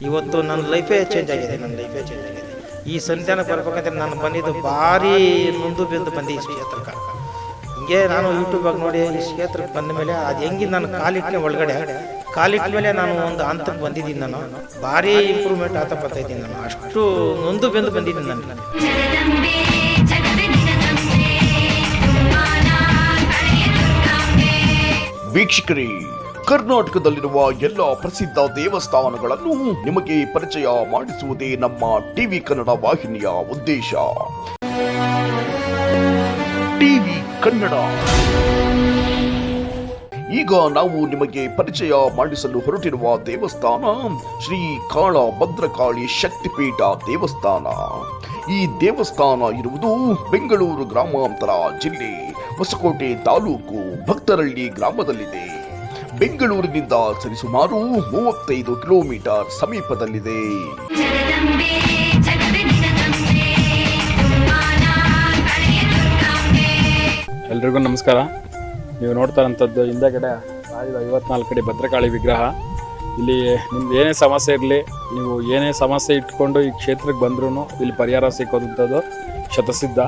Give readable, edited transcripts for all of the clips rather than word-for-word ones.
ಇವತ್ತು ನನ್ನ ಲೈಫೇ ಚೇಂಜ್ ಆಗಿದೆ. ಈ ಸಂಧಾನಕ್ಕೆ ಬರ್ಬೇಕಂದ್ರೆ ನಾನು ಬಂದಿದ್ದು ಭಾರಿ ನೊಂದು ಬೆಂದು ಬಂದೆ ಈ ಕ್ಷೇತ್ರಕ್ಕೆ. ಹಿಂಗೆ ನಾನು ಯೂಟ್ಯೂಬಾಗಿ ನೋಡಿ ಈ ಕ್ಷೇತ್ರಕ್ಕೆ ಬಂದ ಮೇಲೆ ಅದು ಹೆಂಗೆ ನಾನು ಕಾಲಿಟ್ಟೆ ಒಳಗಡೆ ಕಾಲಿಟ್ಟ ಮೇಲೆ ನಾನು ಒಂದು ಹಂತಕ್ಕೆ ಬಂದಿದ್ದೀನಿ. ನಾನು ಭಾರಿ ಇಂಪ್ರೂವ್ಮೆಂಟ್ ಆತ ಬರ್ತಾಯಿದ್ದೀನಿ. ನಾನು ಅಷ್ಟು ನೊಂದು ಬೆಂದು ಬಂದಿದ್ದೀನಿ ನಾನು. ವೀಕ್ಷಕರೇ, ಕರ್ನಾಟಕದಲ್ಲಿರುವ ಎಲ್ಲ ಪ್ರಸಿದ್ಧ ದೇವಸ್ಥಾನಗಳನ್ನು ನಿಮಗೆ ಪರಿಚಯ ಮಾಡಿಸುವುದೇ ನಮ್ಮ ಟಿವಿ ಕನ್ನಡ ವಾಹಿನಿಯ ಉದ್ದೇಶ. ಟಿವಿ ಕನ್ನಡ. ಈಗ ನಾವು ನಿಮಗೆ ಪರಿಚಯ ಮಾಡಿಸಲು ಹೊರಟಿರುವ ದೇವಸ್ಥಾನ ಶ್ರೀ ಕಾಳ ಭದ್ರಕಾಳಿ ಶಕ್ತಿಪೀಠ ದೇವಸ್ಥಾನ. ಈ ದೇವಸ್ಥಾನ ಇರುವುದು ಬೆಂಗಳೂರು ಗ್ರಾಮಾಂತರ ಜಿಲ್ಲೆ ಹೊಸಕೋಟೆ ತಾಲೂಕು ಭಕ್ತರಳ್ಳಿ ಗ್ರಾಮದಲ್ಲಿದೆ. ಬೆಂಗಳೂರಿನಿಂದ ಸರಿಸುಮಾರು 35 ಕಿಲೋಮೀಟರ್ ಸಮೀಪದಲ್ಲಿದೆ. ಎಲ್ರಿಗೂ ನಮಸ್ಕಾರ. ನೀವು ನೋಡ್ತಾ ಇರೋಂಥದ್ದು ಹಿಂದೆಗಡೆ 54 ಅಡಿ ಭದ್ರಕಾಳಿ ವಿಗ್ರಹ. ಇಲ್ಲಿ ನಿಮ್ದು ಏನೇ ಸಮಸ್ಯೆ ಇರಲಿ, ನೀವು ಏನೇ ಸಮಸ್ಯೆ ಇಟ್ಕೊಂಡು ಈ ಕ್ಷೇತ್ರಕ್ಕೆ ಬಂದ್ರೂ ಇಲ್ಲಿ ಪರಿಹಾರ ಸಿಕ್ಕೋದಂಥದ್ದು ಶತಸಿದ್ಧ.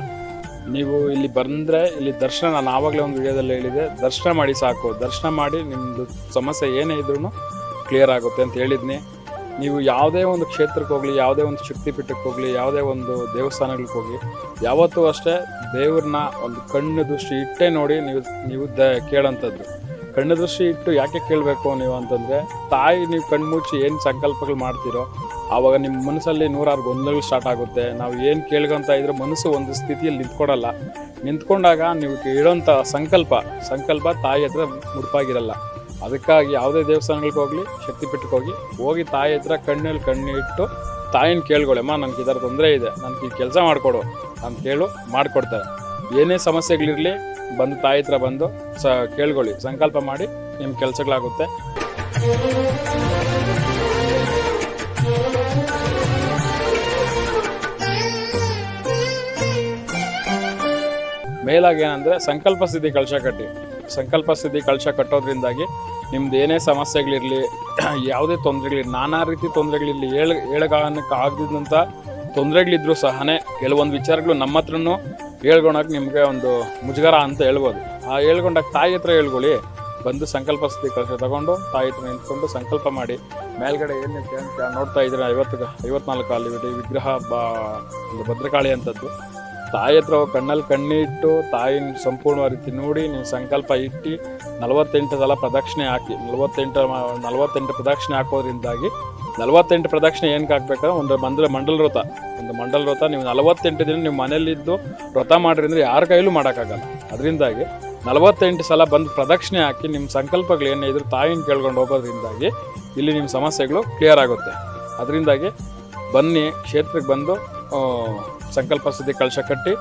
ನೀವು ಇಲ್ಲಿ ಬಂದರೆ ಇಲ್ಲಿ ದರ್ಶನ, ನಾನು ಆವಾಗಲೇ ಒಂದು ವಿಡಿಯೋದಲ್ಲಿ ಹೇಳಿದೆ, ದರ್ಶನ ಮಾಡಿ ಸಾಕು. ದರ್ಶನ ಮಾಡಿ ನಿಮ್ಮದು ಸಮಸ್ಯೆ ಏನೇ ಇದ್ರೂ ಕ್ಲಿಯರ್ ಆಗುತ್ತೆ ಅಂತ ಹೇಳಿದ್ನಿ. ನೀವು ಯಾವುದೇ ಒಂದು ಕ್ಷೇತ್ರಕ್ಕೆ ಹೋಗಲಿ, ಯಾವುದೇ ಒಂದು ಶಕ್ತಿಪೀಠಕ್ಕೆ ಹೋಗಲಿ, ಯಾವುದೇ ಒಂದು ದೇವಸ್ಥಾನಗಳಿಗೆ ಹೋಗಿ, ಯಾವತ್ತೂ ಅಷ್ಟೇ ದೇವ್ರನ್ನ ಒಂದು ಕಣ್ಣು ದೃಷ್ಟಿ ಇಟ್ಟೇ ನೋಡಿ ನೀವು ಕೇಳೋಂಥದ್ದು. ಕಣ್ಣು ದೃಷ್ಟಿ ಇಟ್ಟು ಯಾಕೆ ಕೇಳಬೇಕು ನೀವು ಅಂತಂದರೆ, ತಾಯಿ ನೀವು ಕಣ್ಮುಚ್ಚಿ ಏನು ಸಂಕಲ್ಪಗಳು ಮಾಡ್ತೀರೋ ಆವಾಗ ನಿಮ್ಮ ಮನಸ್ಸಲ್ಲಿ ನೂರಾರು ಗೊಂದಲಗಳು ಸ್ಟಾರ್ಟ್ ಆಗುತ್ತೆ. ನಾವು ಏನು ಕೇಳ್ಕೊಂತ ಇದ್ರೆ ಮನಸ್ಸು ಒಂದು ಸ್ಥಿತಿಯಲ್ಲಿ ನಿಂತ್ಕೊಂಡಾಗ ನೀವು ಇಡೋಂಥ ಸಂಕಲ್ಪ ತಾಯಿ ಹತ್ರ ಮುಡುಪಾಗಿರಲ್ಲ. ಅದಕ್ಕಾಗಿ ಯಾವುದೇ ದೇವಸ್ಥಾನಗಳಿಗೆ ಹೋಗಲಿ, ಶಕ್ತಿಪೀಠಕ್ಕೆ ಹೋಗಿ ತಾಯಿ ಹತ್ರ ಕಣ್ಣಲ್ಲಿ ಕಣ್ಣು ಇಟ್ಟು ತಾಯಿನ ಕೇಳ್ಕೊಳ್ಳಿ, ನನಗೆ ಇದರ ತೊಂದರೆ ಇದೆ, ನನಗೆ ಈ ಕೆಲಸ ಮಾಡಿಕೊಡು ಅಂತ ಮಾಡಿಕೊಡ್ತಾರೆ. ಏನೇ ಸಮಸ್ಯೆಗಳಿರಲಿ ಬಂದು ತಾಯಿ ಹತ್ರ ಬಂದು ಕೇಳ್ಕೊಳ್ಳಿ, ಸಂಕಲ್ಪ ಮಾಡಿ ನಿಮ್ಮ ಕೆಲಸಗಳಾಗುತ್ತೆ. ಮೇಲಾಗಿ ಏನಂದರೆ ಸಂಕಲ್ಪ ಸಿದ್ಧಿ ಕಳಶ ಕಟ್ಟೋದ್ರಿಂದಾಗಿ ನಿಮ್ದು ಏನೇ ಸಮಸ್ಯೆಗಳಿರಲಿ, ಯಾವುದೇ ತೊಂದರೆಗಳಿರಲಿ, ನಾನಾ ರೀತಿ ತೊಂದರೆಗಳಿರಲಿ, ಹೇಳಕ್ಕೆ ಆಗದಿದ್ದಂಥ ತೊಂದರೆಗಳಿದ್ರೂ ಸಹನೇ ಕೆಲವೊಂದು ವಿಚಾರಗಳು ನಮ್ಮ ಹತ್ರನೂ ಹೇಳ್ಕೊಳಕ್ಕೆ ನಿಮಗೆ ಒಂದು ಮುಜುಗರ ಅಂತ ಹೇಳ್ಬೋದು. ಆ ಹೇಳ್ಕೊಂಡಾಗ ತಾಯಿ ಹತ್ರ ಹೇಳ್ಕೊಳ್ಳಿ, ಬಂದು ಸಂಕಲ್ಪ ಸಿದ್ಧಿ ಕಳಶ ತಗೊಂಡು ತಾಯಿ ಹತ್ರ ನಿಂತ್ಕೊಂಡು ಸಂಕಲ್ಪ ಮಾಡಿ. ಮೇಲ್ಗಡೆ ಏನು ನೋಡ್ತಾ ಇದ್ರೆ 54 ಅಲ್ಲಿ ವಿಗ್ರಹ ಒಂದು ಭದ್ರಕಾಳಿ ಅಂತದ್ದು. ತಾಯಿ ಹತ್ರ ಕಣ್ಣಲ್ಲಿ ಕಣ್ಣಿಟ್ಟು ತಾಯಿನ ಸಂಪೂರ್ಣ ರೀತಿ ನೋಡಿ ನೀವು ಸಂಕಲ್ಪ ಇಟ್ಟು 48 ಸಲ ಪ್ರದಕ್ಷಿಣೆ ಹಾಕಿ. 48 ಪ್ರದಕ್ಷಿಣೆ ಹಾಕೋದ್ರಿಂದಾಗಿ 48 ಪ್ರದಕ್ಷಿಣೆ ಏನಕ್ಕೆ ಹಾಕ್ಬೇಕಾದ್ರೆ ಒಂದು ಮಂಡಲ ವ್ರತ ನೀವು 48 ದಿನ ನೀವು ಮನೇಲಿದ್ದು ವ್ರತ ಮಾಡಿದ್ರೆ ಯಾರ ಕೈಲೂ ಮಾಡೋಕ್ಕಾಗಲ್ಲ. ಅದರಿಂದಾಗಿ 48 ಸಲ ಬಂದು ಪ್ರದಕ್ಷಿಣೆ ಹಾಕಿ ನಿಮ್ಮ ಸಂಕಲ್ಪಗಳು ಏನೇ ಇದ್ರು ತಾಯಿನ ಕೇಳ್ಕೊಂಡು ಹೋಗೋದ್ರಿಂದಾಗಿ ಇಲ್ಲಿ ನಿಮ್ಮ ಸಮಸ್ಯೆಗಳು ಕ್ಲಿಯರ್ ಆಗುತ್ತೆ. ಅದರಿಂದಾಗಿ ಬನ್ನಿ, ಕ್ಷೇತ್ರಕ್ಕೆ ಬಂದು ಸಂಕಲ್ಪ ಸಿದ್ಧಿ ಕಳಶ ಕಟ್ಟಿ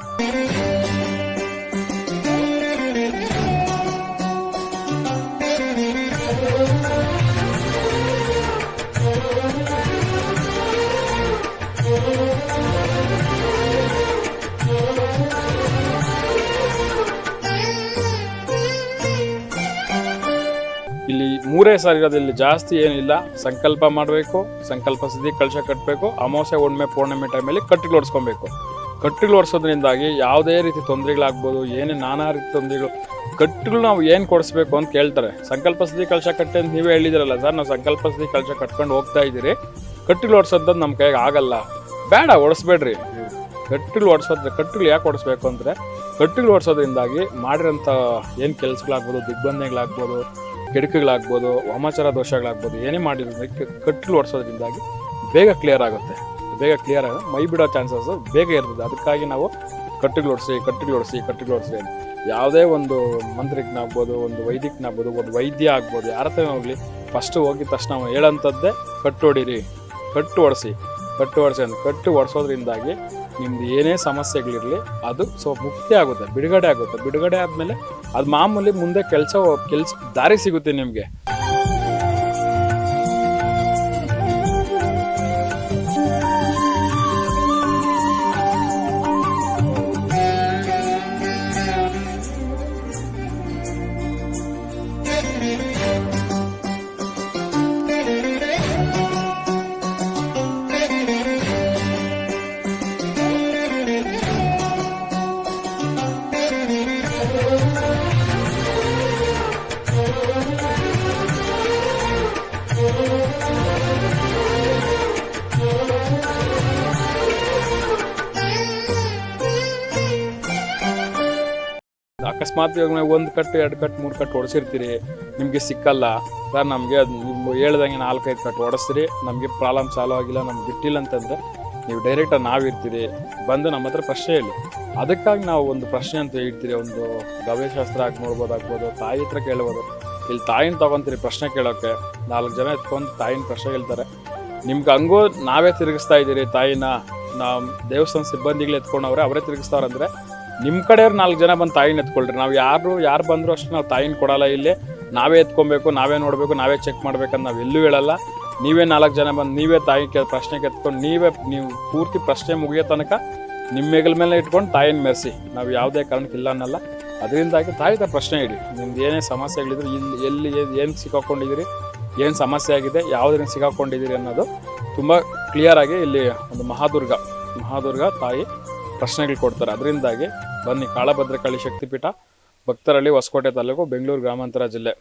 ಇಲ್ಲಿ 3 ಸಾರಿ ಇರೋದು. ಇಲ್ಲಿ ಜಾಸ್ತಿ ಏನಿಲ್ಲ, ಸಂಕಲ್ಪ ಮಾಡಬೇಕು, ಸಂಕಲ್ಪ ಸಿದ್ಧಿ ಕಳಶ ಕಟ್ಟಬೇಕು, ಅಮಾವಾಸ್ಯೆ ಹುಣ್ಣಿಮೆ ಪೌರ್ಣಮಿ ಟೈಮಲ್ಲಿ ಕಟ್ಟಿಗೆ ಓಡಿಸ್ಕೊಬೇಕು. ಕಟ್ಟಿಗೆ ಓಡಿಸೋದ್ರಿಂದಾಗಿ ಯಾವುದೇ ರೀತಿ ತೊಂದರೆಗಳಾಗ್ಬೋದು, ಏನೇ ನಾನಾ ರೀತಿ ತೊಂದರೆಗಳು, ಕಟ್ಟುಗಳು ನಾವು ಏನು ಕೊಡಿಸ್ಬೇಕು ಅಂತ ಕೇಳ್ತಾರೆ. ಸಂಕಲ್ಪ ಸಿದ್ಧಿ ಕಳಶ ಕಟ್ಟೆ ಅಂತ ನೀವೇ ಹೇಳಿದಿರಲ್ಲ ಸರ್, ನಾವು ಸಂಕಲ್ಪ ಸಿದ್ಧಿ ಕಳಶ ಕಟ್ಕೊಂಡು ಹೋಗ್ತಾ ಇದ್ದೀರಿ, ಕಟ್ಟಿಗೆ ಓಡಿಸೋದು ನಮ್ಮ ಕೈಗೆ ಆಗಲ್ಲ, ಬೇಡ ಓಡಿಸ್ಬೇಡ್ರಿ. ಕಟ್ಟುಗಳು ಯಾಕೆ ಓಡಿಸ್ಬೇಕು ಅಂದರೆ, ಕಟ್ಟುಗಳು ಓಡಿಸೋದ್ರಿಂದಾಗಿ ಮಾಡಿರೋಂಥ ಏನು ಕೆಲಸಗಳಾಗ್ಬೋದು, ದಿಗ್ಬಂಧನೆಗಳಾಗ್ಬೋದು, ಕೆಡಕುಗಳಾಗ್ಬೋದು, ವಾಮಾಚಾರ ದೋಷಗಳಾಗ್ಬೋದು, ಏನೇ ಮಾಡಿರೋದಕ್ಕೆ ಕಟ್ಟುಗಳು ಓಡಿಸೋದ್ರಿಂದಾಗಿ ಬೇಗ ಕ್ಲಿಯರ್ ಆಗುತ್ತೆ. ಮೈ ಬಿಡೋ ಚಾನ್ಸಸ್ ಬೇಗ ಇರ್ತದೆ. ಅದಕ್ಕಾಗಿ ನಾವು ಕಟ್ಟುಗಳು ಓಡಿಸಿ ಯಾವುದೇ ಒಂದು ಮಂತ್ರಿಕನಾಗ್ಬೋದು, ಒಂದು ವೈದ್ಯಕನಾಗ್ಬೋದು, ಒಂದು ವೈದ್ಯ ಆಗ್ಬೋದು, ಯಾರ ಹತ್ರ ಹೋಗಲಿ ಫಸ್ಟು ಹೋಗಿದ ತಕ್ಷಣ ನಾವು ಹೇಳೋಂಥದ್ದೇ ಕಟ್ಟು ಓಡಿಸೋದ್ರಿಂದಾಗಿ ನಿಮ್ದು ಏನೇ ಸಮಸ್ಯೆಗಳಿರಲಿ ಅದು ಮುಕ್ತಿ ಆಗುತ್ತೆ, ಬಿಡುಗಡೆ ಆದಮೇಲೆ ಅದು ಮಾಮೂಲಿ ಮುಂದೆ ಕೆಲಸ ದಾರಿ ಸಿಗುತ್ತೆ ನಿಮಗೆ. ಅಕಸ್ಮಾತ್ ಇವಾಗ 1 ಕಟ್ಟು 2 ಕಟ್ಟು 3 ಕಟ್ಟು ಹೊಡೆಸಿರ್ತೀರಿ, ನಿಮಗೆ ಸಿಕ್ಕಲ್ಲ ಸರ್, ನಮಗೆ ನೀವು ಹೇಳ್ದಂಗೆ 4-5 ಕಟ್ಟು ಹೊಡೆಸ್ರಿ, ನಮಗೆ ಪ್ರಾಬ್ಲಮ್ ಸಾಲ್ವ್ ಆಗಿಲ್ಲ, ನಮ್ಗೆ ಬಿಟ್ಟಿಲ್ಲ ಅಂತಂದರೆ ನೀವು ಡೈರೆಕ್ಟಾಗಿ ನಾವಿರ್ತೀರಿ ಬಂದು ನಮ್ಮ ಹತ್ರ ಪ್ರಶ್ನೆ ಹೇಳಿ. ಅದಕ್ಕಾಗಿ ನಾವು ಒಂದು ಪ್ರಶ್ನೆ ಅಂತ ಹೇಳ್ತೀರಿ, ಒಂದು ಗವ್ಯಶಾಸ್ತ್ರ ಆಗಿ ನೋಡ್ಬೋದಾಗ್ಬೋದು, ತಾಯಿ ಹತ್ರ ಕೇಳ್ಬೋದು. ಇಲ್ಲಿ ತಾಯಿನ ತೊಗೊತೀರಿ ಪ್ರಶ್ನೆ ಕೇಳೋಕ್ಕೆ, 4 ಜನ ಎತ್ಕೊಂಡು ತಾಯಿನ ಪ್ರಶ್ನೆ ಹೇಳ್ತಾರೆ. ನಿಮ್ಗೆ ಹಂಗೂ ನಾವೇ ತಿರುಗಿಸ್ತಾ ಇದ್ದೀರಿ ತಾಯಿನ, ನಾವು ದೇವಸ್ಥಾನ ಸಿಬ್ಬಂದಿಗಳು ಎತ್ಕೊಂಡವ್ರೆ ಅವರೇ ತಿರುಗಿಸ್ತಾವ್ರಂದ್ರೆ ನಿಮ್ಮ ಕಡೆಯವ್ರು 4 ಜನ ಬಂದು ತಾಯಿನ ಎತ್ಕೊಳ್ರಿ. ನಾವು ಯಾರು ಬಂದರೂ ಅಷ್ಟು ನಾವು ತಾಯಿನ ಕೊಡಲ್ಲ, ಇಲ್ಲಿ ನಾವೇ ಎತ್ಕೊಬೇಕು, ನಾವೇ ನೋಡಬೇಕು, ನಾವೇ ಚೆಕ್ ಮಾಡ್ಬೇಕಂತ ನಾವು ಎಲ್ಲೂ ಹೇಳಲ್ಲ. ನೀವೇ 4 ಜನ ಬಂದು ನೀವೇ ತಾಯಿ ಪ್ರಶ್ನೆಗೆ ಎತ್ಕೊಂಡು ನೀವು ಪೂರ್ತಿ ಪ್ರಶ್ನೆ ಮುಗಿಯೋ ತನಕ ನಿಮ್ಮ ಹೆಗಲ ಮೇಲೆ ಇಟ್ಕೊಂಡು ತಾಯಿನ ಮೆರೆಸಿ, ನಾವು ಯಾವುದೇ ಕಾರಣಕ್ಕೆ ಇಲ್ಲ ಅನ್ನಲ್ಲ. ಅದರಿಂದಾಗಿ ತಾಯಿ ಪ್ರಶ್ನೆ ಇಡಿ, ನಿಮ್ದು ಏನೇ ಸಮಸ್ಯೆಗಳಿದ್ರು, ಎಲ್ಲಿ ಏನು ಸಿಕ್ಕಾಕೊಂಡಿದ್ದೀರಿ, ಏನು ಸಮಸ್ಯೆ ಆಗಿದೆ, ಯಾವುದರಿಂದ ಸಿಕ್ಕಾಕೊಂಡಿದ್ದೀರಿ ಅನ್ನೋದು ತುಂಬ ಕ್ಲಿಯರಾಗಿ ಇಲ್ಲಿ ಒಂದು ಮಹಾದುರ್ಗ ತಾಯಿ ಪ್ರಶ್ನೆಗಳು ಕೊಡ್ತಾರೆ. ಅದರಿಂದಾಗಿ ಬನ್ನಿ, ಕಾಳಭದ್ರಕಾಳಿ ಶಕ್ತಿಪೀಠ, ಭಕ್ತರಳ್ಳಿ, ಹೊಸಕೋಟೆ ತಾಲೂಕು, ಬೆಂಗಳೂರು ಗ್ರಾಮಾಂತರ ಜಿಲ್ಲೆ.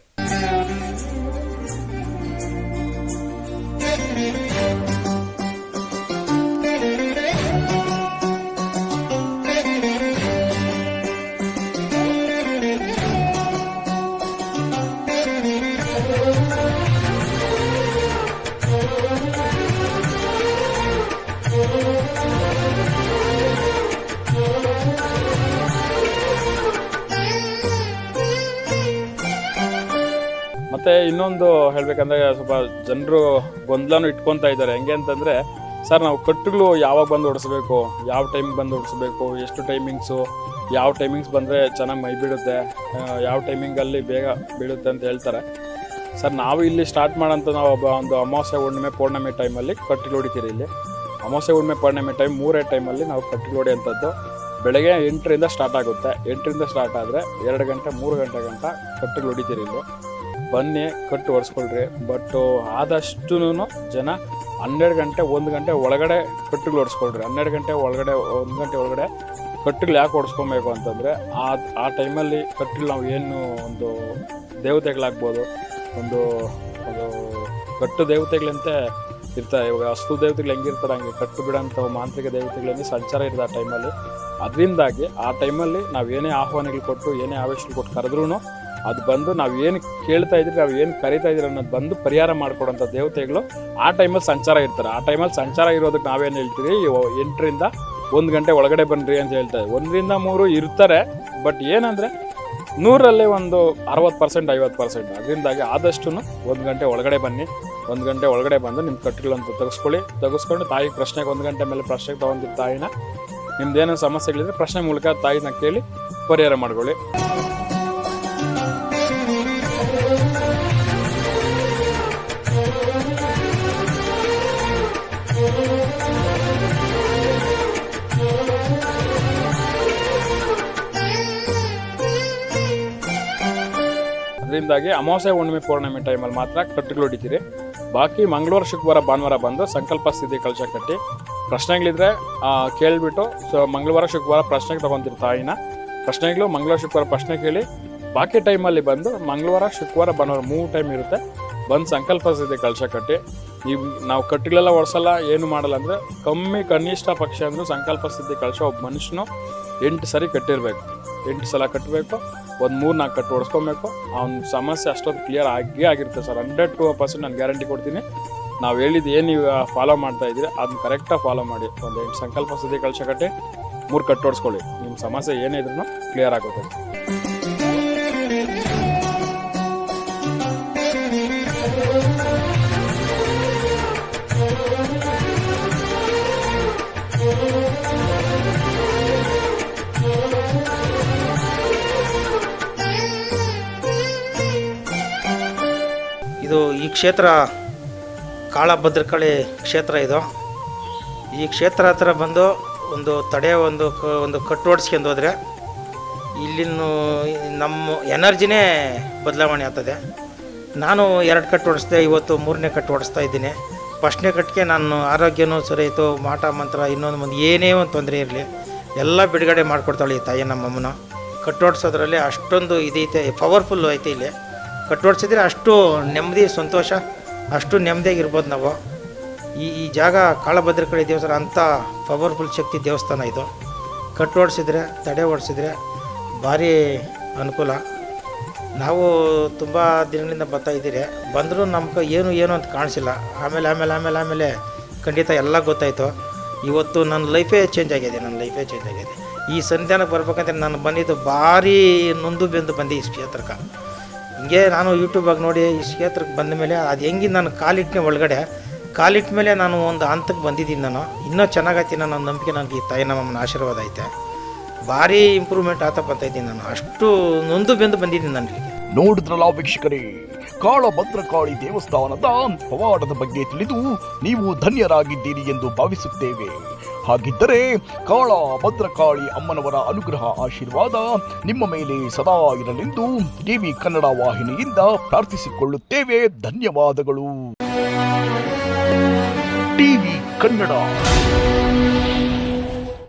ಮತ್ತು ಇನ್ನೊಂದು ಹೇಳಬೇಕಂದ್ರೆ, ಸ್ವಲ್ಪ ಜನರು ಗೊಂದಲನೂ ಇಟ್ಕೊತಾ ಇದ್ದಾರೆ. ಹೆಂಗೆ ಅಂತಂದರೆ, ಸರ್ ನಾವು ಕಟ್ಟುಗಳು ಯಾವಾಗ ಬಂದು ಹೊಡಿಸ್ಬೇಕು, ಯಾವ ಟೈಮಿಗೆ ಬಂದು ಹೊಡಿಸ್ಬೇಕು, ಎಷ್ಟು ಟೈಮಿಂಗ್ಸು, ಯಾವ ಟೈಮಿಂಗ್ಸ್ ಬಂದರೆ ಚೆನ್ನಾಗಿ ಮೈ ಬೀಳುತ್ತೆ, ಯಾವ ಟೈಮಿಂಗಲ್ಲಿ ಬೇಗ ಬೀಳುತ್ತೆ ಅಂತ ಹೇಳ್ತಾರೆ. ಸರ್ ನಾವು ಇಲ್ಲಿ ಸ್ಟಾರ್ಟ್ ಮಾಡೋಂಥ ನಾವು ಒಂದು ಅಮಾವಾಸ್ಯೆ, ಹುಣ್ಣಿಮೆ, ಪೌರ್ಣಮಿ ಟೈಮಲ್ಲಿ ಕಟ್ಟುಗಳು ಹೊಡಿತೀರಿ. ಇಲ್ಲಿ ಅಮಾವಾಸ್ಯೆ, ಹುಣ್ಣಿಮೆ, ಪೌರ್ಣಮಿ ಟೈಮ್ 3 ಟೈಮಲ್ಲಿ ನಾವು ಕಟ್ಟುಗಳು ಹೊಡೆಯೋಂಥದ್ದು. ಬೆಳಗ್ಗೆ 8ರಿಂದ ಸ್ಟಾರ್ಟ್ ಆಗುತ್ತೆ. 8ರಿಂದ ಸ್ಟಾರ್ಟ್ ಆದರೆ 2 ಗಂಟೆ 3 ಗಂಟೆ ಗಂಟ ಕಟ್ಟುಗಳು ಹೊಡಿತೀರಿ. ಇಲ್ಲಿ ಬನ್ನಿ, ಕಟ್ಟು ಒರೆಸ್ಕೊಳ್ರಿ. ಬಟ್ ಆದಷ್ಟು ಜನ 12 ಗಂಟೆ 1 ಗಂಟೆ ಒಳಗಡೆ ಕಟ್ಟುಗಳು ಹೊಡೆಸ್ಕೊಳ್ರಿ. 12 ಗಂಟೆ ಒಳಗಡೆ 1 ಗಂಟೆ ಒಳಗಡೆ ಕಟ್ಟುಗಳು ಯಾಕೆ ಹೊಡೆಸ್ಕೊಬೇಕು ಅಂತಂದರೆ, ಆ ಟೈಮಲ್ಲಿ ಕಟ್ಟುಗಳು ನಾವು ಏನು ಒಂದು ದೇವತೆಗಳಾಗ್ಬೋದು, ಒಂದು ಕಟ್ಟು ದೇವತೆಗಳಂತೆ ಇರ್ತಾರೆ. ಇವಾಗ ಅಸ್ತು ದೇವತೆಗಳು ಹೆಂಗಿರ್ತಾರೆ ಹಂಗೆ ಕಟ್ಟು ಬಿಡೋಂಥ ಮಾಂತ್ರಿಕ ದೇವತೆಗಳಲ್ಲಿ ಸಂಚಾರ ಇರ್ತದೆ ಆ ಟೈಮಲ್ಲಿ. ಅದರಿಂದಾಗಿ ಆ ಟೈಮಲ್ಲಿ ನಾವೇನೇ ಆಹ್ವಾನಗಳು ಕೊಟ್ಟು, ಏನೇ ಆವೇಶಗಳು ಕೊಟ್ಟು ಕರೆದ್ರೂ ಅದು ಬಂದು ನಾವು ಏನು ಕೇಳ್ತಾ ಇದ್ರಿ, ನಾವು ಏನು ಕರಿತಾ ಇದ್ದೀರಿ ಅನ್ನೋದು ಬಂದು ಪರಿಹಾರ ಮಾಡಿಕೊಡೋಂಥ ದೇವತೆಗಳು ಆ ಟೈಮಲ್ಲಿ ಸಂಚಾರ ಇರ್ತಾರೆ. ಆ ಟೈಮಲ್ಲಿ ಸಂಚಾರ ಇರೋದಕ್ಕೆ ನಾವೇನು ಹೇಳ್ತೀವಿ, 8ರಿಂದ 1 ಗಂಟೆ ಒಳಗಡೆ ಬನ್ನಿರಿ ಅಂತ ಹೇಳ್ತಾರೆ. 1ರಿಂದ 3 ಇರ್ತಾರೆ, ಬಟ್ ಏನಂದರೆ 100ರಲ್ಲಿ ಒಂದು 60% 50%. ಅದರಿಂದಾಗಿ ಆದಷ್ಟು 1 ಗಂಟೆ ಒಳಗಡೆ ಬನ್ನಿ. 1 ಗಂಟೆ ಒಳಗಡೆ ಬಂದು ನಿಮ್ಮ ಕಟ್ಟುಗಳಂತ ತೆಗೆಸ್ಕೊಂಡು ತಾಯಿ ಪ್ರಶ್ನೆಗೆ 1 ಗಂಟೆ ಮೇಲೆ ಪ್ರಶ್ನೆಗೆ ತೊಗೊಂಡಿದ್ದ ತಾಯಿನ, ನಿಮ್ದೇನೋ ಸಮಸ್ಯೆಗಳಿದ್ರೆ ಪ್ರಶ್ನೆ ಮೂಲಕ ತಾಯಿನ ಕೇಳಿ ಪರಿಹಾರ ಮಾಡ್ಕೊಳ್ಳಿ. ಅದರಿಂದಾಗಿ ಅಮಾವಾಸ್ಯೆ, ಹುಣ್ಣಿಮೆ, ಪೌರ್ಣಮಿ ಟೈಮಲ್ಲಿ ಮಾತ್ರ ಕಟ್ಟುಗಳು ಹೊಡಿತೀರಿ. ಬಾಕಿ ಮಂಗಳವಾರ, ಶುಕ್ರವಾರ, ಭಾನುವಾರ ಬಂದು ಸಂಕಲ್ಪ ಸ್ಥಿತಿ ಕಲಶ ಕಟ್ಟಿ ಪ್ರಶ್ನೆಗಳಿದ್ರೆ ಕೇಳಿಬಿಟ್ಟು, ಮಂಗಳವಾರ, ಶುಕ್ರವಾರ ಪ್ರಶ್ನೆಗೆ ತೊಗೊತೀರಿ ತಾಯಿನ. ಪ್ರಶ್ನೆಗಳು ಮಂಗಳವಾರ, ಶುಕ್ರವಾರ ಪ್ರಶ್ನೆ ಕೇಳಿ, ಬಾಕಿ ಟೈಮಲ್ಲಿ ಬಂದು ಮಂಗಳವಾರ, ಶುಕ್ರವಾರ, ಭಾನುವಾರ 3 ಟೈಮ್ ಇರುತ್ತೆ, ಬಂದು ಸಂಕಲ್ಪ ಸ್ಥಿತಿ ಕಲಶ ಕಟ್ಟಿ. ನಾವು ಕಟ್ಟುಗಳೆಲ್ಲ ಒಡಿಸಲ್ಲ, ಏನು ಮಾಡಲ್ಲ. ಅಂದರೆ ಕನಿಷ್ಠ ಪಕ್ಷ ಅಂದರೂ ಸಂಕಲ್ಪ ಸ್ಥಿತಿ ಕಲಶ ಒಬ್ಬ ಮನುಷ್ಯನು 8 ಸರಿ ಕಟ್ಟಿರಬೇಕು. 8 ಸಲ ಕಟ್ಟಬೇಕು, ಒಂದು 3-4 ಕಟ್ಟು ಹೊಡ್ಸ್ಕೊಬೇಕು. ಅವ್ನ ಸಮಸ್ಯೆ ಅಷ್ಟೊಂದು ಕ್ಲಿಯರ್ ಆಗಿರುತ್ತೆ ಸರ್. 100% ನಾನು ಗ್ಯಾರಂಟಿ ಕೊಡ್ತೀನಿ. ನಾವು ಹೇಳಿದ್ದು ಏನು ನೀವು ಫಾಲೋ ಮಾಡ್ತಾ ಇದ್ದೀರಿ ಅದನ್ನ ಕರೆಕ್ಟಾಗಿ ಫಾಲೋ ಮಾಡಿ. ಒಂದು 8 ಸಂಕಲ್ಪ ಸ್ಥಿತಿ ಕಲಶ ಕಟ್ಟಿ 3 ಕಟ್ಟು ಹೊಡ್ಸ್ಕೊಳ್ಳಿ, ನಿಮ್ಮ ಸಮಸ್ಯೆ ಏನೇ ಇದ್ರೂ ಕ್ಲಿಯರ್ ಆಗುತ್ತೆ. ಇದು ಈ ಕ್ಷೇತ್ರ ಕಾಳಭದ್ರಕಾಳಿ ಕ್ಷೇತ್ರ. ಇದು ಈ ಕ್ಷೇತ್ರ ಹತ್ರ ಬಂದು ಒಂದು ತಡೆ ಒಂದು ಕಟ್ಟು ಹೊಡ್ಸ್ಕೊಂಡು ಹೋದರೆ ಇಲ್ಲಿನ ನಮ್ಮ ಎನರ್ಜಿನೇ ಬದಲಾವಣೆ ಆಗ್ತದೆ. ನಾನು 2 ಕಟ್ಟು ಹೊಡಿಸ್ದೆ, ಇವತ್ತು 3ನೇ ಕಟ್ಟು ಹೊಡಿಸ್ತಾ ಇದ್ದೀನಿ. ಫಸ್ಟ್ನೇ ಕಟ್ಟಿಗೆ ನಾನು ಆರೋಗ್ಯನೂ ಸರಿ ಇತ್ತು, ಮಾಟ ಮಂತ್ರ ಇನ್ನೊಂದು ಏನೇ ಒಂದು ತೊಂದರೆ ಇರಲಿ ಎಲ್ಲ ಬಿಡುಗಡೆ ಮಾಡಿಕೊಡ್ತಾಳೆ ಈ ತಾಯಿ ನಮ್ಮಮ್ಮನ. ಕಟ್ಟು ಹೊಡ್ಸೋದ್ರಲ್ಲಿ ಅಷ್ಟೊಂದು ಇದೈತೆ, ಪವರ್ಫುಲ್ಲು ಐತೆ. ಇಲ್ಲಿ ಕಟ್ಟು ಹೊಡ್ಸಿದ್ರೆ ಅಷ್ಟು ನೆಮ್ಮದಿ, ಸಂತೋಷ, ಅಷ್ಟು ನೆಮ್ಮದಿಯಾಗಿರ್ಬೋದು ನಾವು. ಈ ಜಾಗ ಕಾಳಭದ್ರಕಾಳಿ ದೇವಸ್ಥಾನ ಅಂಥ ಪವರ್ಫುಲ್ ಶಕ್ತಿ ದೇವಸ್ಥಾನ ಇದು. ಕಟ್ಟು ಹೊಡ್ಸಿದ್ರೆ, ತಡೆ ಹೊಡ್ಸಿದ್ರೆ ಭಾರಿ ಅನುಕೂಲ. ನಾವು ತುಂಬ ದಿನಗಳಿಂದ ಬರ್ತಾ ಇದ್ದೀರಿ, ಬಂದರೂ ನಮ್ಗೆ ಏನು ಅಂತ ಕಾಣಿಸಿಲ್ಲ. ಆಮೇಲೆ ಖಂಡಿತ ಎಲ್ಲ ಗೊತ್ತಾಯಿತು. ಇವತ್ತು ನನ್ನ ಲೈಫೇ ಚೇಂಜ್ ಆಗಿದೆ. ಈ ಸಂಧಾನಕ್ಕೆ ಬರ್ಬೇಕಂತ ನಾನು ಬಂದಿದ್ದು ಭಾರಿ ನೊಂದು ಬೆಂದು ಬಂದೆ ಈ ಕ್ಷೇತ್ರಕ್ಕೆ. ಹಿಂಗೆ ನಾನು ಯೂಟ್ಯೂಬಾಗಿ ನೋಡಿ ಈ ಕ್ಷೇತ್ರಕ್ಕೆ ಬಂದ ಮೇಲೆ ಅದು ಹೆಂಗೆ ನಾನು ಕಾಲಿಟ್ಟ ಮೇಲೆ ನಾನು ಒಂದು ಹಂತಕ್ಕೆ ಬಂದಿದ್ದೀನಿ. ನಾನು ಇನ್ನೂ ಚೆನ್ನಾಗೈತಿ ನನ್ನ ನಂಬಿಕೆ. ನನಗೆ ಈ ತಾಯಿ ನಮ್ಮಮ್ಮನ ಆಶೀರ್ವಾದ ಐತೆ. ಭಾರಿ ಇಂಪ್ರೂವ್ಮೆಂಟ್ ಆಗ್ತಾ ಇದ್ದೀನಿ. ನಾನು ಅಷ್ಟು ನೊಂದು ಬೆಂದು ಬಂದಿದ್ದೀನಿ ನನಗೆ. ನೋಡಿದ್ರಲ್ಲ ವೀಕ್ಷಕರೇ, ಕಾಳಭದ್ರಕಾಳಿ ದೇವಸ್ಥಾನದ ಪವಾಡದ ಬಗ್ಗೆ ತಿಳಿದು ನೀವು ಧನ್ಯರಾಗಿದ್ದೀರಿ ಎಂದು ಭಾವಿಸುತ್ತೇವೆ. ಹಾಗಿದ್ದರೆ ಕಾಳಭದ್ರಕಾಳಿ ಅಮ್ಮನವರ ಅನುಗ್ರಹ ಆಶೀರ್ವಾದ ನಿಮ್ಮ ಮೇಲೆ ಸದಾ ಇರಲೆಂದು ಟಿವಿ ಕನ್ನಡ ವಾಹಿನಿಯಿಂದ ಪ್ರಾರ್ಥಿಸಿಕೊಳ್ಳುತ್ತೇವೆ. ಧನ್ಯವಾದಗಳು. ಟಿವಿ ಕನ್ನಡ.